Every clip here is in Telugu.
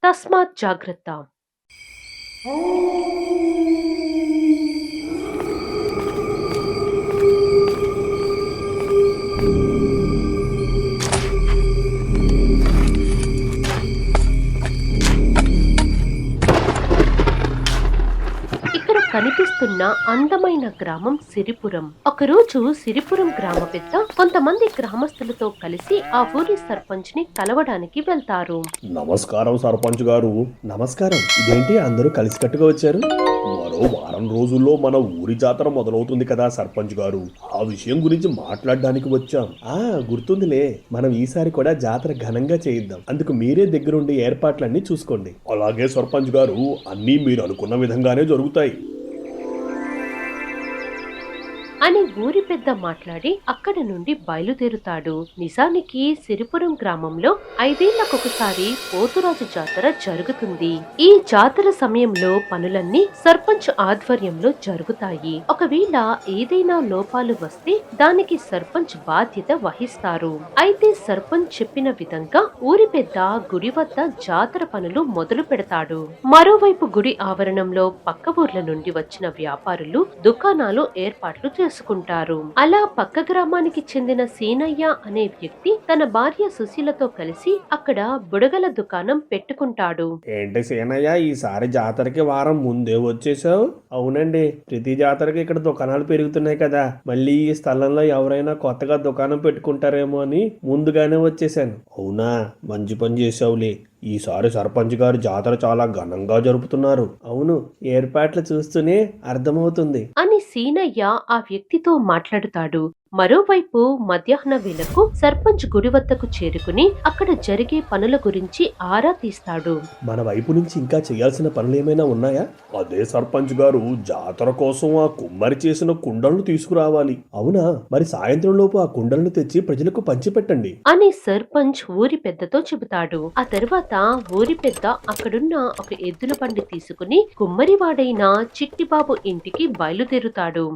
తస్మాత్ జాగ్రత్త. ఇక్కడ కనిపిస్తున్న అందమైన గ్రామం సిరిపురం. ఒకరోజు సిరిపురం గ్రామ పెద్ద కొంతమంది గ్రామస్తులతో కలిసి ఆ ఊరి సర్పంచ్ ని కలవడానికి వెళ్తారు. నమస్కారం సర్పంచ్ గారు. నమస్కారం. ఇదేంటి అందరూ కలిసికట్టుగా వచ్చారు? మరో వారం రోజుల్లో మన ఊరి జాతర మొదలవుతుంది కదా సర్పంచ్ గారు. ఆ విషయం గురించి మాట్లాడడానికి వచ్చాం. గుర్తుందిలే. మనం ఈసారి కూడా జాతర ఘనంగా చేయిద్దాం. అందుకు మీరే దగ్గరుండి ఏర్పాట్లన్నీ చూసుకోండి. అలాగే సర్పంచ్ గారు, అన్నీ మీరు అనుకున్న విధంగానే జరుగుతాయి అని ఊరి పెద్ద మాట్లాడి అక్కడి నుండి బయలుదేరుతాడు. నిజానికి సిరిపురం గ్రామంలో 5 ఏళ్లకొకసారి పోతురాజు జాతర జరుగుతుంది. ఈ జాతర సమయంలో పనులన్నీ సర్పంచ్ ఆధ్వర్యంలో జరుగుతాయి. ఒకవేళ ఏదైనా లోపాలు వస్తే దానికి సర్పంచ్ బాధ్యత వహిస్తారు. అయితే సర్పంచ్ చెప్పిన విధంగా ఊరి పెద్ద గుడి వద్ద జాతర పనులు మొదలు పెడతాడు. మరోవైపు గుడి ఆవరణంలో పక్క ఊర్ల నుండి వచ్చిన వ్యాపారులు దుకాణాలు ఏర్పాట్లు చేసుకుంటారు. అలా పక్క గ్రామానికి చెందిన సీనయ్య అనే వ్యక్తి తన భార్య సుశీలతో కలిసి అక్కడ బుడగల దుకాణం పెట్టుకుంటాడు. ఏంటి సీనయ్య, ఈసారి జాతరకి వారం ముందే వచ్చేసావు? అవునండి, ప్రతి జాతరకి ఇక్కడ దుకాణాలు పెరుగుతున్నాయి కదా, మళ్ళీ ఈ స్థలంలో ఎవరైనా కొత్తగా దుకాణం పెట్టుకుంటారేమో అని ముందుగానే వచ్చేసాను. అవునా, మంచి పని చేసావులే. ఈసారి సర్పంచ్ గారు జాతర చాలా ఘనంగా జరుపుతున్నారు. అవును, ఏర్పాట్లు చూస్తూనే అర్థమవుతుంది అని సీనయ్య ఆ వ్యక్తితో మాట్లాడుతాడు. మరోవైపు మధ్యాహ్న వేళకు సర్పంచ్ గుడి వద్దకు చేరుకుని అక్కడ జరిగే పనుల గురించి ఆరా తీస్తాడు. మన వైపు నుంచి ఇంకా చేయాల్సిన పనులు ఏమైనా ఉన్నాయా? అదే సర్పంచ్ గారు, జాతర కోసం ఆ కుమ్మరి చేసిన కుండలను తీసుకురావాలి. అవునా, మరి సాయంత్రం లోపు ఆ కుండలను తెచ్చి ప్రజలకు పంచిపెట్టండి అని సర్పంచ్ ఊరి పెద్దతో చెబుతాడు. ఆ తర్వాత ఊరి పెద్ద అక్కడున్న ఒక ఎద్దుల బండి తీసుకుని కుమ్మరివాడైన చిట్టిబాబు ఇంటికి బయలుదేరుతాడు.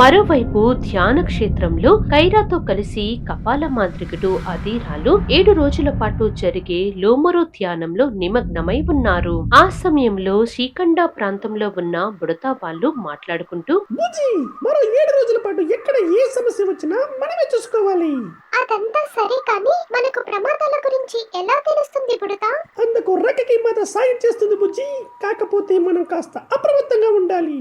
మరోవైపు ధ్యాన క్షేత్రంలో కైరాతో కలిసి కపాల మాంత్రికుడు అధీరాలు 7 రోజుల పాటు జరిగే లోమరో ధ్యానంలో నిమగ్నమై ఉన్నారు. ఆ సమయంలో శ్రీకండ ప్రాంతంలో ఉన్న బుడతా వాళ్ళు మాట్లాడుకుంటూ, మరో 7 రోజుల పాటు ఎక్కడ ఏ సమస్య వచ్చినా మనమే చూసుకోవాలి. అదంతా సరే కానీ మనకు ప్రమాదాల గురించి ఎలా తెలుస్తుంది బుడతా? అందుకు రెక్కకి మాత సాయం చేస్తుంది బుజ్జి. కాకపోతే మనం కాస్త అప్రమత్తంగా ఉండాలి.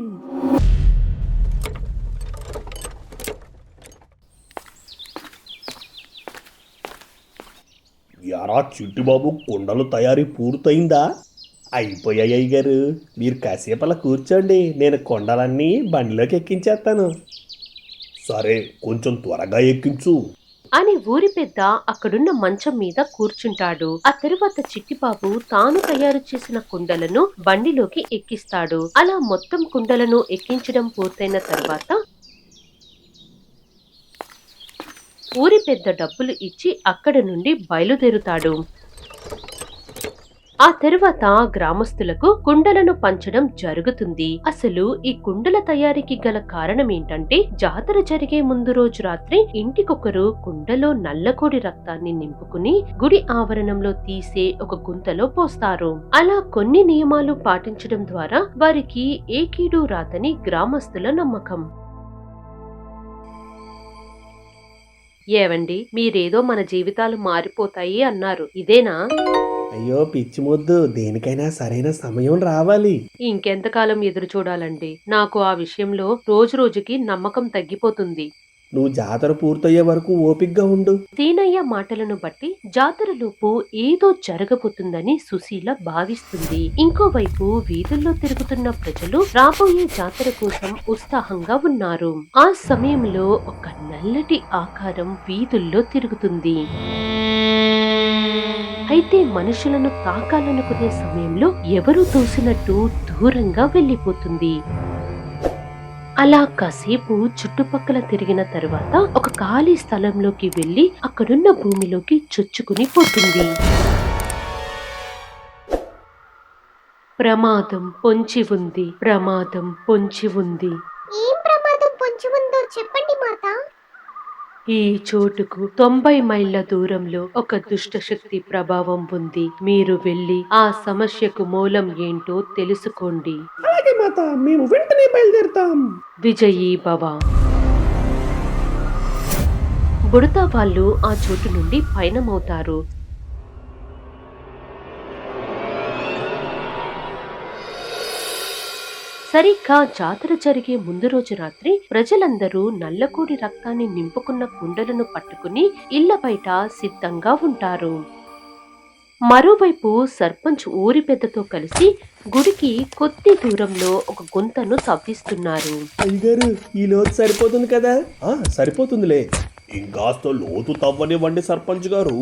యారా చిట్టిబాబు, కుండలు తయారీ పూర్తయిందా? అయిపోయాయి గారు, మీరు కాసేపు అలా కూర్చోండి, నేను కొండలన్నీ బండిలోకి ఎక్కించేస్తాను. సరే, కొంచెం త్వరగా ఎక్కించు అని ఊరి పెద్ద అక్కడున్న మంచం మీద కూర్చుంటాడు. ఆ తరువాత చిట్టిబాబు తాను తయారు చేసిన కుండలను బండిలోకి ఎక్కిస్తాడు. అలా మొత్తం కుండలను ఎక్కించడం పూర్తయిన తర్వాత ఊరి పెద్ద డబ్బులు ఇచ్చి అక్కడ నుండి బయలుదేరుతాడు. ఆ తరువాత గ్రామస్తులకు కుండలను పంచడం జరుగుతుంది. అసలు ఈ కుండల తయారీకి గల కారణం ఏంటంటే, జాతర జరిగే ముందు రోజు రాత్రి ఇంటికొకరు కుండలో నల్లకోడి రక్తాన్ని నింపుకుని గుడి ఆవరణంలో తీసే ఒక గుంతలో పోస్తారు. అలా కొన్ని నియమాలు పాటించడం ద్వారా వారికి ఏ కీడు రాదని గ్రామస్తుల నమ్మకం. ఏవండి, మీరేదో మన జీవితాలు మారిపోతాయి అన్నారు, ఇదేనా? అయ్యో పిచ్చి మొద్దు, దేనికైనా సరైన సమయం రావాలి. ఇంకెంతకాలం ఎదురు చూడాలండి? నాకు ఆ విషయంలో రోజు రోజుకి నమ్మకం తగ్గిపోతుంది. నువ్వు జాతర పూర్తయ్యే వరకు ఓపిగ్గా ఉండు. సీనయ్య మాటలను బట్టి జాతరలోపు ఏదో జరగబోతుందని సుశీల భావిస్తుంది. ఇంకోవైపు వీధుల్లో తిరుగుతున్న ప్రజలు రాబోయే జాతర కోసం ఉత్సాహంగా ఉన్నారు. ఆ సమయంలో ఒక నల్లటి ఆకారం వీధుల్లో తిరుగుతుంది. అయితే మనుషులను తాకాలనుకునే సమయంలో ఎవరూ తోసినట్టు దూరంగా వెళ్లిపోతుంది. అలా కాసేపు చుట్టుపక్కల తిరిగిన తరువాత ఒక ఖాళీ స్థలంలోకి వెళ్లి అక్కడున్న భూమిలోకి చొచ్చుకుని పోతుంది. ప్రమాదం పొంచి ఉంది, ప్రమాదం పొంచి ఉంది. ఏం ప్రమాదం పొంచి ఉందో చెప్పండి మాత. ఈ చోటుకు 90 మైళ్ళ దూరంలో ఒక దుష్ట శక్తి ప్రభావం ఉంది. మీరు వెళ్ళి ఆ సమస్యకు మూలం ఏంటో తెలుసుకోండి. అలాగే మాత, మేము వెంటనే బయలుదేరుతాం. విజయీ భవ. బుడతా వాళ్ళు ఆ చోటు నుండి పయనమవుతారు. సరిగ్గా జాతర జరిగే ముందు రోజు రాత్రి ప్రజలందరూ నల్లకోడి రక్తాన్ని నింపుకున్న కుండలను పట్టుకుని ఇళ్ల బయట సిద్ధంగా ఉంటారు. మరోవైపు సర్పంచ్ ఊరి పెద్దతో కలిసి గుడికి కొద్ది దూరంలో ఒక గుంతను తవ్విస్తున్నారు. అయ్యగారు, ఈ లోతు సరిపోతుంది కదా? సరిపోతుందిలే. ఇంకాస్త లోతు తవ్వనివ్వండి సర్పంచ్ గారు.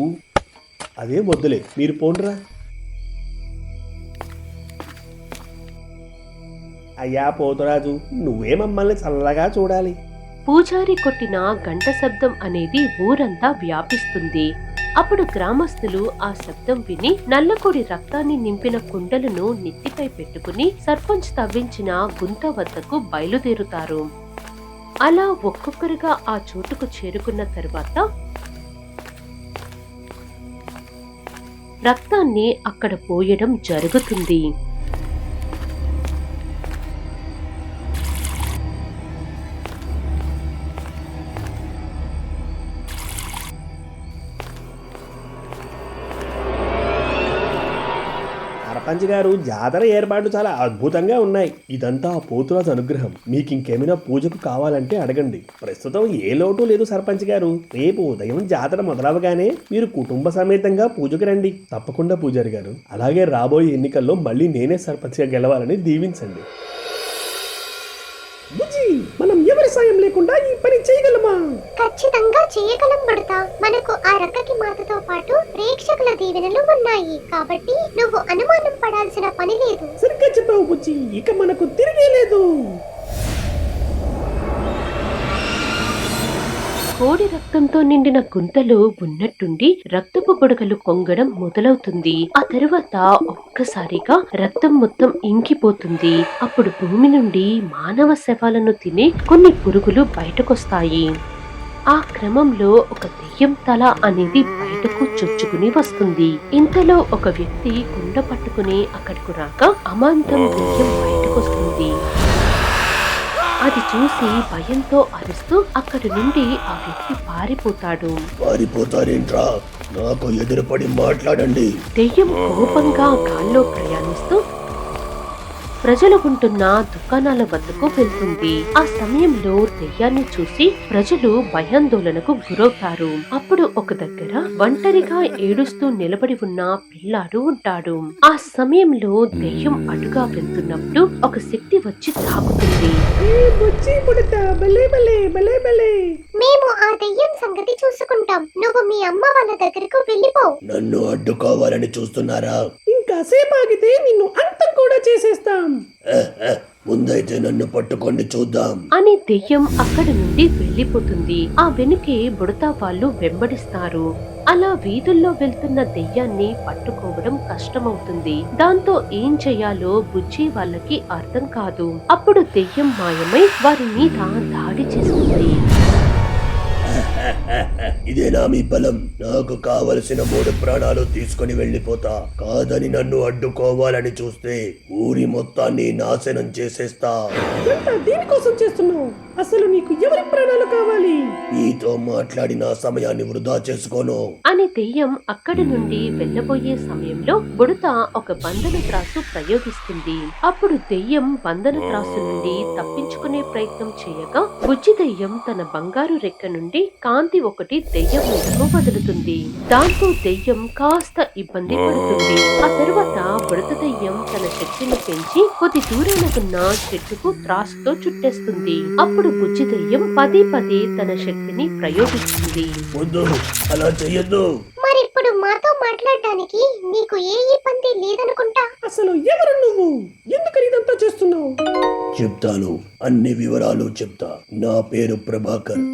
అదే వద్దులే, మీరు పోండ్రా. అయ్యా పోతురాజు, నువ్వే మమ్మల్ని చల్లగా చూడాలి. పూజారి కొట్టిన గంట శబ్దం అనేది ఊరంతా వ్యాపిస్తుంది. అప్పుడు గ్రామస్తులు ఆ శబ్దం విని నల్లకోడి రక్తాన్ని నింపిన కుండలను నెత్తిపై పెట్టుకుని సర్పంచ్ తవ్వించిన గుంత వద్దకు బయలుదేరుతారు. అలా ఒక్కొక్కరుగా ఆ చోటుకు చేరుకున్న తరువాత రక్తాన్ని అక్కడ పోయడం జరుగుతుంది. సర్పంచ్ గారు, జాతర ఏర్పాట్లు చాలా అద్భుతంగా ఉన్నాయి. ఇదంతా ఆ పోతురాజు అనుగ్రహం. మీకు ఇంకేమైనా పూజకు కావాలంటే అడగండి. ప్రస్తుతం ఏ లోటు లేదు సర్పంచ్ గారు. రేపు ఉదయం జాతర మొదలవగానే మీరు కుటుంబ సమేతంగా పూజకు రండి. తప్పకుండా పూజారి గారు. అలాగే రాబోయే ఎన్నికల్లో మళ్ళీ నేనే సర్పంచ్గా గెలవాలని దీవించండి. బుజ్జి, మనం ఎవరి సాయం లేకుండా ఈ పని చేయగలమా? ఖచ్చితంగా చేయగలం బుడతా. మనకు ఆ రక్కకి మాతతో పాటు ప్రేక్షకుల దీవెనలు ఉన్నాయి కాబట్టి నువ్వు అనుమానం పడాల్సిన పని లేదు. సరిగ్గా చెప్పావు బుజ్జి, ఇక మనకు తిరిగే లేదు. కోడి రక్తంతో నిండిన గుంతలో ఉన్నట్టుండి రక్తపు బుడగలు కొంగడం మొదలవుతుంది. ఆ తరువాత ఒక్కసారిగా రక్తం మొత్తం ఇంకిపోతుంది. అప్పుడు భూమి నుండి మానవ శవాలను తినే కొన్ని పురుగులు బయటకొస్తాయి. ఆ క్రమంలో ఒక దెయ్యం తల అనేది బయటకు చొచ్చుకుని వస్తుంది. ఇంతలో ఒక వ్యక్తి కుండ పట్టుకుని అక్కడకు రాక అమాంతం దెయ్యం బయటకొస్తుంది. అది చూసి భయంతో అరుస్తూ అక్కడి నుండి ఆ వ్యక్తి పారిపోతాడు. పారిపోతారేంట్రా? నాకు ఎదురుపడి మాట్లాడండి. దెయ్యం కోపంగా గాల్లో ప్రయాణిస్తూ ప్రజలు ఉంటున్న దుకాణాల వద్దకు వెళ్తుంది. ఆ సమయంలో దెయ్యాన్ని చూసి ప్రజలు భయాందోళనకు గురవుతారు. అప్పుడు ఒక దగ్గర ఒంటరిగా ఏడుస్తూ నిలబడి ఉన్న పిల్లాడు ఉంటాడు. ఆ సమయంలో దెయ్యం అటుగా వెళ్తున్నప్పుడు ఒక శక్తి వచ్చి తాకుతుంది. మేము ఆ దెయ్యం సంగతి చూసుకుంటాం. నువ్వు మీ అమ్మ వాళ్ళ దగ్గరకు వెళ్ళిపో. నన్ను అడ్డుకోవాలని చూస్తున్నారా? ఇంకాసేపు ఆగితే నిన్ను అంతం కూడా చేసేస్తాం. ముందైతే నన్ను పట్టుకోండి చూద్దాం అని దెయ్యం అక్కడి నుండి వెళ్లిపోతుంది. ఆ వెనుకే బుడతా వాళ్ళు వెంబడిస్తారు. అలా వీధుల్లో వెళ్తున్న దెయ్యాన్ని పట్టుకోవడం కష్టమవుతుంది. దాంతో ఏం చెయ్యాలో బుజ్జి వాళ్ళకి అర్థం కాదు. అప్పుడు దెయ్యం మాయమై వారి మీద దాడి చేస్తుంది. ఇదేనా మీ బలం? నాకు కావలసిన 3 ప్రాణాలు తీసుకుని వెళ్ళిపోతా. కాదని నన్ను అడ్డుకోవాలని చూస్తే ఊరి మొత్తాన్ని నాశనం చేసేస్తా. దీనికోసం చేస్తున్నావు? అసలు నీకు ఎవరి ప్రాణాలు కావాలి? నీతో మాట్లాడిన సమయాన్ని వృధా చేసుకోను అని దెయ్యం అక్కడి నుండి వెళ్ళబోయే సమయంలో బుడత ఒక బంధన త్రాసు ప్రయోగిస్తుంది. అప్పుడు దెయ్యం బంధన త్రాసు నుండి తప్పించుకునే ప్రయత్నం చేయగా బుజ్జి దెయ్యం తన బంగారు రెక్క నుండి కాంతి ఒకటి దెయ్యం మీదకు వదులుతుంది. దాంతో దెయ్యం కాస్త ఇబ్బంది పడుతుంది. ఆ తరువాత బుడత దెయ్యం తన శక్తిని పెంచి కొద్ది దూరాన ఉన్న చెట్టుకు త్రాసుతో చుట్టేస్తుంది. అప్పుడు బుజ్జి దెయ్యం పదే పదే తన శక్తిని ప్రయోగిస్తుంది. అలా చెయ్యొద్దు. మరిప్పుడు మాతో మాట్లాడడానికి నీకు ఏ ఇబ్బంది లేదనుకుంటా. అసలు ఎవరు నువ్వు? ఎందుకు ఇదంతా చేస్తున్నావు? చెప్తాను, అన్ని వివరాలు చెప్తా. నా పేరు ప్రభాకర్.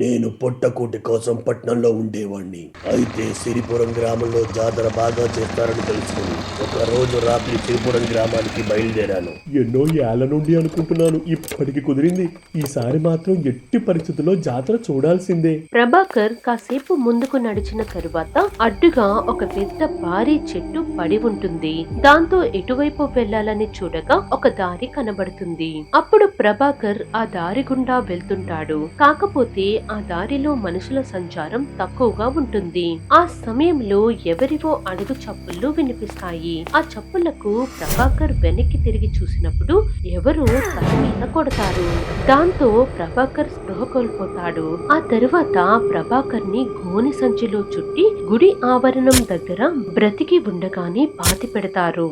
నేను పొట్టకూటి కోసం పట్నంలో ఉండేవాణ్ణి. అయితే సిరిపురం గ్రామంలో జాతర బాగా చేస్తారని తెలుసుకుని ఒక రోజు రాత్రి సిరిపురం గ్రామానికి బయలుదేరాను. ఎన్నో ఏళ్ల నుండి అనుకుంటున్నాను, ఇప్పటికి కుదిరింది. ఈసారి మాత్రం ఎట్టి పరిస్థితుల్లో జాతర చూడాల్సిందే. ప్రభాకర్ కాసేపు ముందుకు నడిచిన తరువాత అడ్డుగా ఒక పెద్ద భారీ చెట్టు పడి ఉంటుంది. దాంతో ఎటువైపు వెళ్లాలని చూడగా ఒక దారి కనబడుతుంది. అప్పుడు ప్రభాకర్ ఆ దారి గుండా వెళ్తుంటాడు. కాకపోతే ఆ దారిలో మనుషుల సంచారం తక్కువగా ఉంటుంది. ఆ సమయంలో ఎవరివో అడుగు చప్పుళ్ళు వినిపిస్తాయి. ఆ చప్పుళ్లకు ప్రభాకర్ వెనక్కి తిరిగి చూసినప్పుడు ఎవరో తల మీద కొడతారు. దాంతో ప్రభాకర్ స్పృహ కోల్పోతాడు. ఆ తరువాత ప్రభాకర్ ని గోని సంచిలో చుట్టి గుడి ఆవరణం దగ్గర బ్రతికి ఉండగానే పాతి పెడతారు.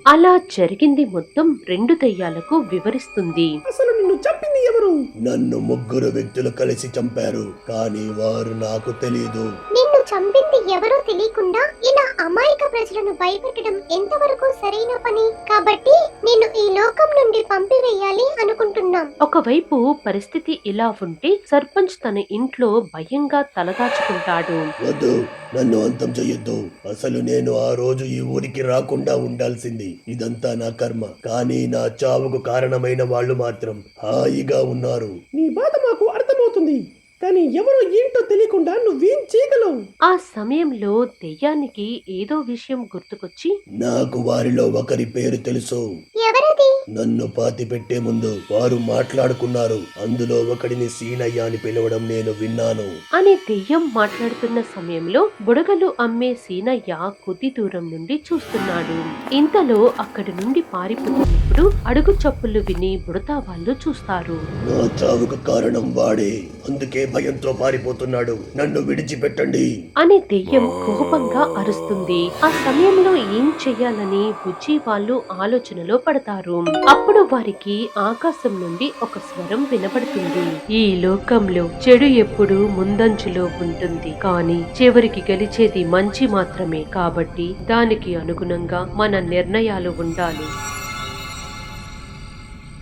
అలా జరిగింది మొత్తం 2 దెయ్యాలకు వివరిస్తుంది. అసలు నిన్ను చంపింది ఎవరు? నన్ను 3 వ్యక్తులు కలిసి చంపారు, కానీ వారు నాకు తెలియదు. నిన్ను చంపింది ఎవరో తెలియకుండా ఇలా అమాయక ప్రజలను భయపెట్టడం ఎంతవరకు సరైన పని? కాబట్టి నిన్ను ఈ లోకం నుండి పంపివేయాలి అనుకుంటున్నాం. ఒకవైపు పరిస్థితి ఇలా ఉంటే సర్పంచ్ తన ఇంట్లో భయంగా తలదాచుకుంటాడు. వద్దు, నన్ను అంతం చెయ్యొద్దు. అసలు నేను ఆ రోజు ఈ ఊరికి రాకుండా ఉండాల్సింది. ఇదంతా నా కర్మ. కానీ నా చావుకు కారణమైన వాళ్ళు మాత్రం హాయిగా ఉన్నారు. నీ బాధ మాకు అర్థమవుతుంది, కానీ ఎవరో ఏంటో తెలియకుండా నువ్వేం చేయగలవు? ఆ సమయంలో దెయ్యానికి ఏదో విషయం గుర్తుకొచ్చి, నాకు వారిలో ఒకరి పేరు తెలుసు. ఎవరది? నన్ను పాతి పెట్టే ముందు వారు మాట్లాడుకున్నారు. అందులో ఒకడిని సీనయ్య అని పిలవడం నేను విన్నాను అని దెయ్యం మాట్లాడుతున్న సమయంలో బుడగలు అమ్మే సీనయ్య కొద్ది దూరం నుండి చూస్తున్నాడు. ఇంతలో అక్కడి నుండి పారిపోతున్నప్పుడు అడుగు చప్పులు విని బుడతా వాళ్ళు చూస్తారు. నా చావుకు కారణం వాడే, అందుకే భయంతో పారిపోతున్నాడు. నన్ను విడిచిపెట్టండి అని దెయ్యం కోపంగా అరుస్తుంది. ఆ సమయంలో ఏం చెయ్యాలని బుజ్జి వాళ్ళు ఆలోచనలో పడతారు. అప్పుడు వారికి ఆకాశం నుండి ఒక స్వరం వినపడుతుంది. ఈ లోకంలో చెడు ఎప్పుడు ముందంచులో ఉంటుంది, కానీ చివరికి గెలిచేది మంచి మాత్రమే. కాబట్టి దానికి అనుగుణంగా మన నిర్ణయాలు ఉండాలి.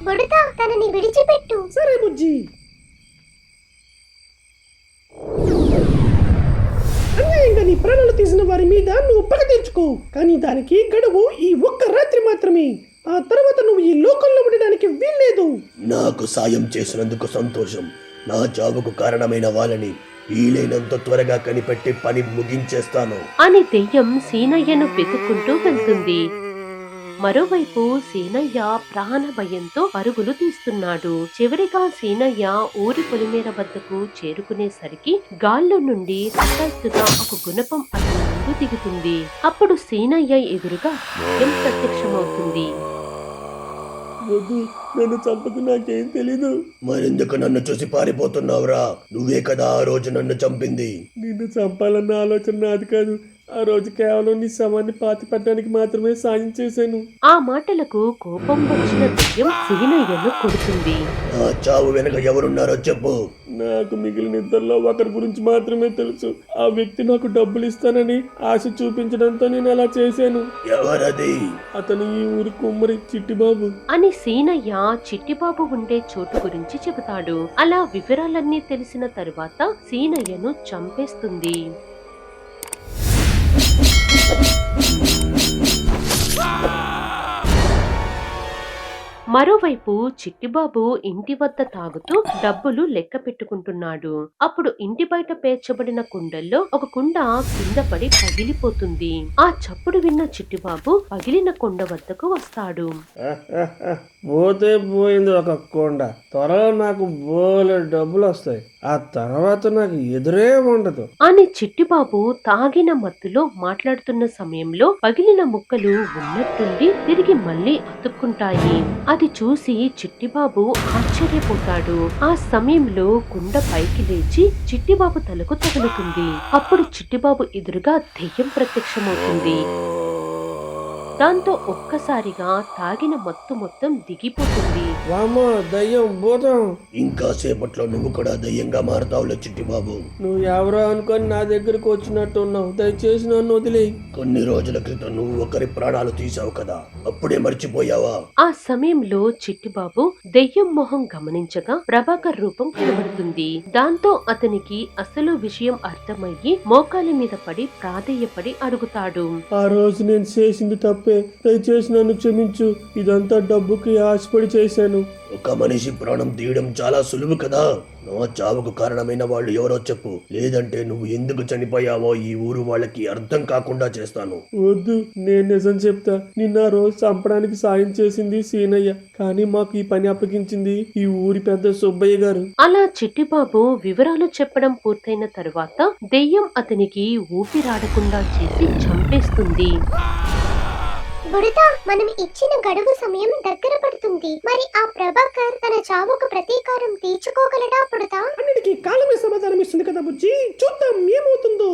బుడతా, తనని విడిచిపెట్టు. సరే బుజ్జి. అన్యాయంగా నీ ప్రాణాలు తీసిన వారి మీద నువ్వు పగ తీర్చుకో, కానీ దానికి గడువు ఈ ఒక్క రాత్రి మాత్రమే. ఆ తర్వాత నువ్వు ఈ లోకంలో ఉండడానికి వీల్లేదు. నాకు సాయం చేసినందుకు సంతోషం. నా చావుకు కారణమైన వాళ్ళని వీలైనంత త్వరగా కనిపెట్టి పని ముగించేస్తాను అని దెయ్యం సీనయ్యను వెతుక్కుంటూ వెళ్తుంది. మరోవైపు సీనయ్య ప్రాణ భయంతో పరుగులు తీస్తున్నాడు. చివరిగా సీనయ్య ఊరి పొలిమేర వద్దకు చేరుకునేసరికి గాల్లో నుండి హఠాత్తుగా ఒక గుణపం అతని ముందు దిగుతుంది. అప్పుడు సీనయ్య ఎదురుగా దెయ్యం ప్రత్యక్షమవుతుంది. వద్దు, నన్ను చంపకు, నాకేం తెలీదు. మరెందుకు నన్ను చూసి పారిపోతున్నావురా? నువ్వే కదా ఆ రోజు నన్ను చంపింది. నిన్ను చంపాలన్న ఆలోచన నాది కాదు. ఆ రోజు కేవలం నీ శవాన్ని పాతి పెట్టడానికి మాత్రమే సాయం చేశాను. ఆ మాటలకు కోపం వచ్చిన దెయ్యం సీనయ్యను కొడుతుంది. నా చావు వెనక ఎవరున్నారో చెప్పు. నాకు మిగిలిన ఇద్దరిలో ఒకరి గురించి మాత్రమే తెలుసు. ఆ వ్యక్తి నాకు డబ్బులు ఇస్తానని ఆశ చూపించడంతో నేను అలా చేశాను. ఎవరది? అతను ఈ ఊరి కుమ్మరి చిట్టిబాబు అని సీనయ్య చిట్టిబాబు ఉండే చోటు గురించి చెబుతాడు. అలా వివరాలన్నీ తెలిసిన తరువాత సీనయ్యను చంపేస్తుంది. మరోవైపు చిట్టిబాబు ఇంటి వద్ద తాగుతూ డబ్బులు లెక్క పెట్టుకుంటున్నాడు. అప్పుడు ఇంటి బయట పేర్చబడిన కుండల్లో ఒక కుండ కింద పడి పగిలిపోతుంది. ఆ చప్పుడు విన్న చిట్టిబాబు పగిలిన కుండ వద్దకు వస్తాడు. పోతే పోయింది ఒక కొండ, త్వరలో నాకు బోలే డబ్బులు వస్తాయి, ఆ తర్వాత నాకు ఎదురే ఉండదు అని చిట్టిబాబు తాగిన మత్తులో మాట్లాడుతున్న సమయంలో పగిలిన ముక్కలు ఉన్నట్టుండి తిరిగి మళ్ళీ అతుక్కుంటాయి. అది చూసి చిట్టిబాబు ఆశ్చర్యపోతాడు. ఆ సమయంలో కుండ పైకి లేచి చిట్టిబాబు తలకు తగులుతుంది. అప్పుడు చిట్టిబాబు ఎదురుగా దెయ్యం ప్రత్యక్షమవుతుంది. దాంతో ఒక్కసారిగా తాగిన మత్తు మొత్తం దిగిపోతుంది. వామ్మో దయ్యం భూతం. ఇంకా సేపట్లో నువ్వు కూడా దయ్యంగా మారతావులే చిట్టి బాబు. నువ్వు ఎవరో అనుకొని నా దగ్గరకు వచ్చినట్టు ఉన్నావు. దయచేసి నన్ను వదిలేయి. కొన్ని రోజుల క్రితం నువ్వు ఒకరి ప్రాణాలు తీసావు కదా, అప్పుడే మర్చిపోయావా? ఆ సమయంలో చిట్టిబాబు దెయ్యం మొహం గమనించగా ప్రభాకర్ రూపం కనబడుతుంది. దాంతో అతనికి అసలు విషయం అర్థమయ్యి మోకాలి మీద పడి ప్రాధేయపడి అడుగుతాడు. ఆ రోజు నేను చేసింది తప్పే. దయచేసి నన్ను క్షమించు. ఇదంతా డబ్బుకి ఆశపడి చేశాను. ఒక మనిషి ప్రాణం తీయడం చాలా సులువు కదా. నా చావుకు కారణమైన వాళ్ళు ఎవరో చెప్పు, లేదంటే నువ్వు ఎందుకు చనిపోయావో ఈ ఊరు వాళ్ళకి అర్థం కాకుండా చేస్తాను. వద్దు, నేను నిజం చెప్తా. నిన్న రోజు చంపడానికి సాయం చేసింది సీనయ్య, కానీ మాకు ఈ పని అప్పగించింది ఈ ఊరి పెద్ద సుబ్బయ్య గారు. అలా చిట్టిబాబు వివరాలు చెప్పడం పూర్తయిన తరువాత దెయ్యం అతనికి ఊపిరాడకుండా చేసి చంపేస్తుంది. బుడతా, మనం ఇచ్చిన గడువు సమయం దగ్గర పడుతుంది. మరి ఆ ప్రభాకర్ తన చావుకు ప్రతీకారం తీర్చుకోగలడా బుడతా? అన్నిటికీ కాలమే సమాధానం ఇస్తుంది కదా బుజ్జి. చూద్దాం ఏమవుతుందో.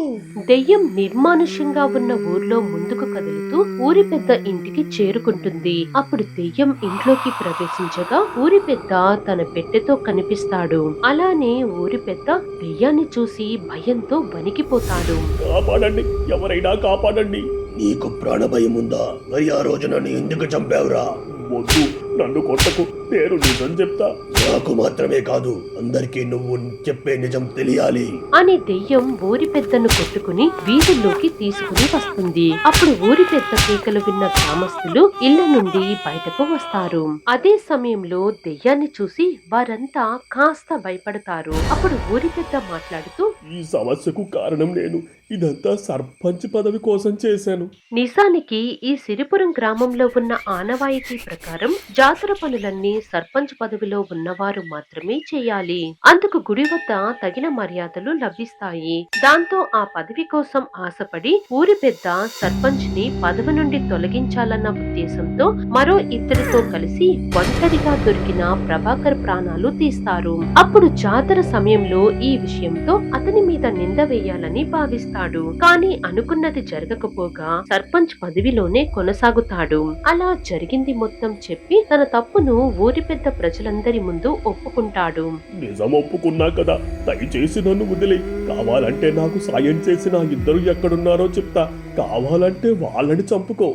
దెయ్యం నిర్మానుష్యంగా ఉన్న ఊర్లో ముందుకు కదులుతూ ఊరి పెద్ద ఇంటికి చేరుకుంటుంది. అప్పుడు దెయ్యం ఇంట్లోకి ప్రవేశించగా ఊరి పెద్ద తన పెట్టెతో కనిపిస్తాడు. అలానే ఊరి పెద్ద దెయ్యాన్ని చూసి భయంతో వణికిపోతాడు. కాపాడండి, ఎవరైనా కాపాడండి. నీకు ప్రాణభయం ఉందా? మరి ఆ రోజు నన్ను ఎందుకు చంపావురా? వద్దు, నన్ను కొట్టకు, నేను నిజం చెప్తా. నాకు మాత్రమే కాదు, అందరికీ నువ్వు చెప్పే నిజం తెలియాలి అని దెయ్యం ఊరి పెద్దను కొట్టుకుని వీధుల్లోకి తీసుకుని వస్తుంది. అప్పుడు ఊరి పెద్ద కేకలు విన్న గ్రామస్తులు ఇళ్ల నుండి బయటకు వస్తారు. అదే సమయంలో దెయ్యాన్ని చూసి వారంతా కాస్త భయపడతారు. అప్పుడు ఊరి పెద్ద మాట్లాడుతూ, ఈ సమస్యకు కారణం నేను. ఇదంతా సర్పంచ్ పదవి కోసం చేశాను. నిజానికి ఈ సిరిపురం గ్రామంలో ఉన్న ఆనవాయితీ ప్రకారం జాతర పనులన్నీ సర్పంచ్ పదవిలో ఉన్నవారు మాత్రమే చేయాలి. అందుకు గుడి వద్ద తగిన మర్యాదలు లభిస్తాయి. దాంతో ఆ పదవి కోసం ఆశపడి ఊరి పెద్ద సర్పంచ్ ని పదవి నుండి తొలగించాలన్న ఉద్దేశంతో మరో ఇద్దరితో కలిసి ఒంటరిగా దొరికిన ప్రభాకర్ ప్రాణాలు తీస్తారు. అప్పుడు జాతర సమయంలో ఈ విషయంతో అతని మీద నింద వేయాలని భావిస్తాడు. కానీ అనుకున్నది జరగకపోగా సర్పంచ్ పదవిలోనే కొనసాగుతాడు. అలా జరిగింది మొత్తం చెప్పి తన తప్పును ఊరి పెద్ద ప్రజలందరి ముందు ఒప్పుకుంటాడు. నిజం ఒప్పుకున్నా కదా, దయచేసి నన్ను వదిలే. కావాలంటే నాకు సాయం చేసిన ఇద్దరు ఎక్కడున్నారో చెప్తా, కావాలంటే వాళ్ళని చంపుకో.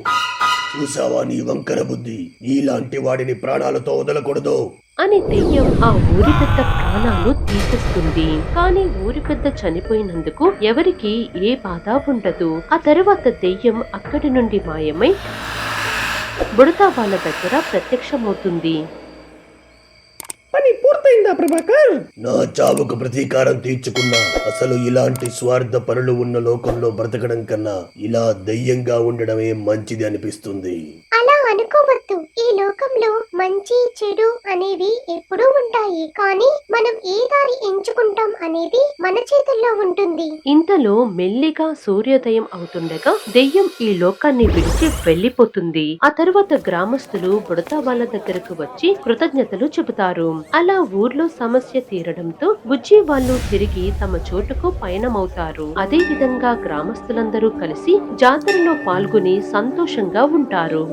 చూసావా నీ వంకర బుద్ధి? నీలాంటి వాడిని ప్రాణాలతో వదలకూడదు అని దెయ్యం ఆ ఊరి పెద్ద ప్రాణాలు తీసేస్తుంది. కానీ ఊరి పెద్ద చనిపోయినందుకు ఎవరికి ఏ బాధ ఉండదు. ఆ తర్వాత దెయ్యం అక్కడి నుండి మాయమై బుడతా వాళ్ళ దగ్గర ప్రత్యక్షమవుతుంది. పని పూర్తయిందా ప్రభాకర్? నా చావుకు ప్రతీకారం తీర్చుకున్నా. అసలు ఇలాంటి స్వార్థ పనులు ఉన్న లోకంలో బ్రతకడం కన్నా ఇలా దయ్యంగా ఉండడమే మంచిది అనిపిస్తుంది. అలా అనుకోవద్దు. ఈ లోకంలో మంచి చెడు అనేవి ఎప్పుడూ ఉంటాయి. కానీ మనం ఏ దారి ఎంచుకుంటాం అనేది మన చేతుల్లో ఉంటుంది. ఇంతలో మెల్లిగా సూర్యోదయం అవుతుండగా దెయ్యం ఈ లోకాన్ని విడిచి వెళ్లిపోతుంది. ఆ తర్వాత గ్రామస్తులు బుడతా వాళ్ళ దగ్గరకు వచ్చి కృతజ్ఞతలు చెబుతారు. అలా ఊర్లో సమస్య తీరడంతో బుజ్జి వాళ్ళు తిరిగి తమ చోటుకు పయనమవుతారు. అదే విధంగా గ్రామస్తులందరూ కలిసి జాతరలో పాల్గొని సంతోషంగా ఉంటారు.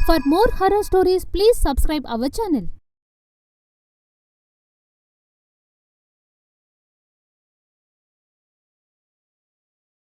For more horror stories, please subscribe our channel.